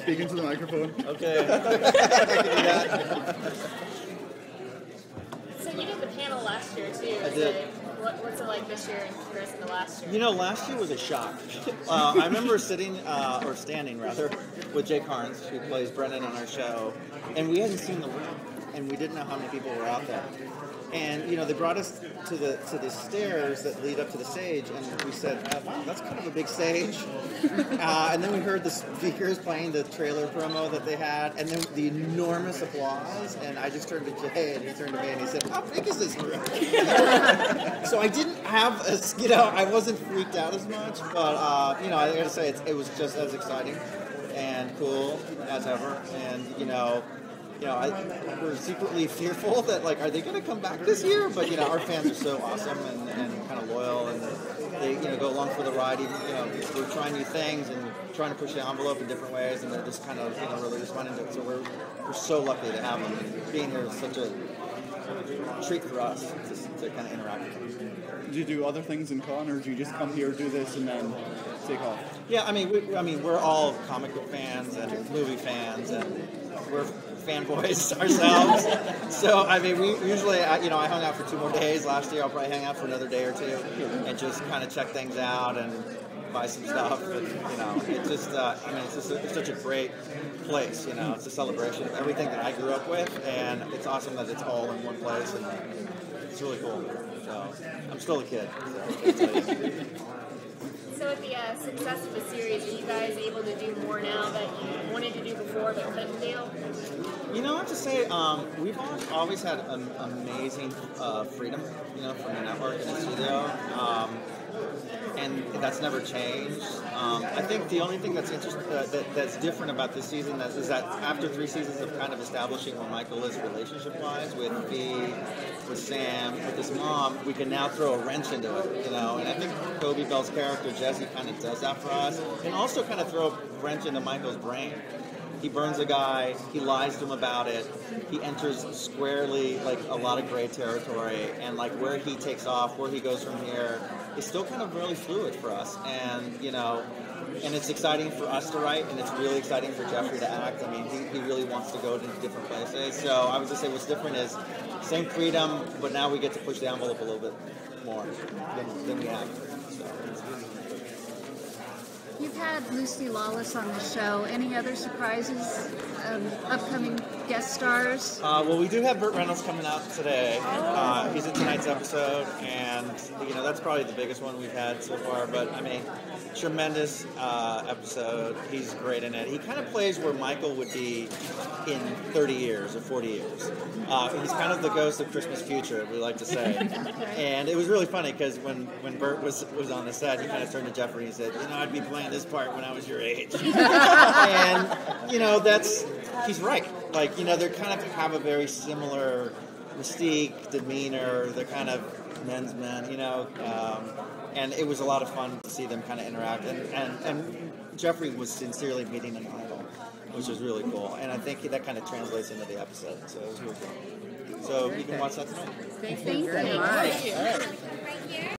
speak into the microphone? Okay. I can do that. So you did the panel last year too. I did. What's it like this year in comparison to last year? You know, last year was a shock. I remember standing rather, with Jake Harns, who plays Brennan on our show, and we hadn't seen the room, and we didn't know how many people were out there. And, you know, they brought us to the stairs that lead up to the stage, and we said, wow, that's kind of a big stage. And then we heard the speakers playing the trailer promo that they had, and then the enormous applause, and I just turned to Jay, and he turned to me, and he said, how big is this room? So I didn't have, I wasn't freaked out as much, but, you know, I gotta say, it was just as exciting and cool as ever, and, you know, we're secretly fearful that, like, are they going to come back this year? But, you know, our fans are so awesome and kind of loyal, and they, you know, go along for the ride. Even, you know, we're trying new things and trying to push the envelope in different ways, and they're just kind of, you know, really responding to it. So we're so lucky to have them. And being here is such a treat for us to kind of interact with them. Do you do other things in con, or do you just come here, do this, and then take off? Yeah, I mean, we're all comic book fans and movie fans, and we're fanboys ourselves. So, I mean, we usually, you know, I hung out for 2 more days last year. I'll probably hang out for another day or two and just kind of check things out and buy some stuff. And, you know, it just, I mean, it's such a great place, you know. It's a celebration of everything that I grew up with, and it's awesome that it's all in one place, and it's really cool. So, I'm still a kid. So with the success of the series, are you guys able to do more now that you wanted to do before but couldn't do? You know, I have to say, we've always had amazing freedom, you know, from the network and the studio, and that's never changed. I think the only thing that's that's different about this season is that after 3 seasons of kind of establishing where Michael is relationship-wise with Fee, with Sam, with his mom, we can now throw a wrench into it, you know. And I think Kobe Bell's character Jesse kind of does that for us, and also kind of throw a wrench into Michael's brain. He burns a guy, he lies to him about it, he enters squarely, like, a lot of gray territory, and, like, where he takes off, where he goes from here, is still kind of really fluid for us, and, you know, and it's exciting for us to write, and it's really exciting for Jeffrey to act. I mean, he really wants to go to different places, so I would just say what's different is same freedom, but now we get to push the envelope a little bit more than we have, so. You've had Lucy Lawless on the show. Any other surprises? Upcoming guest stars? Well, we do have Burt Reynolds coming out today. He's in tonight's episode, and you know that's probably the biggest one we've had so far. But I mean, tremendous episode. He's great in it. He kind of plays where Michael would be in 30 years or 40 years. He's kind of the ghost of Christmas Future, we like to say. And it was really funny because when Burt was on the set, he kind of turned to Jeffrey and he said, "You know, I'd be playing this part when I was your age." And you know, he's right. Like, you know, they kind of have a very similar mystique, demeanor. They're kind of men's men, you know. And it was a lot of fun to see them kind of interact. And Jeffrey was sincerely meeting an idol, which was really cool. And I think that kind of translates into the episode. So it was really cool. So you can watch that tonight. Thank you very much. All right.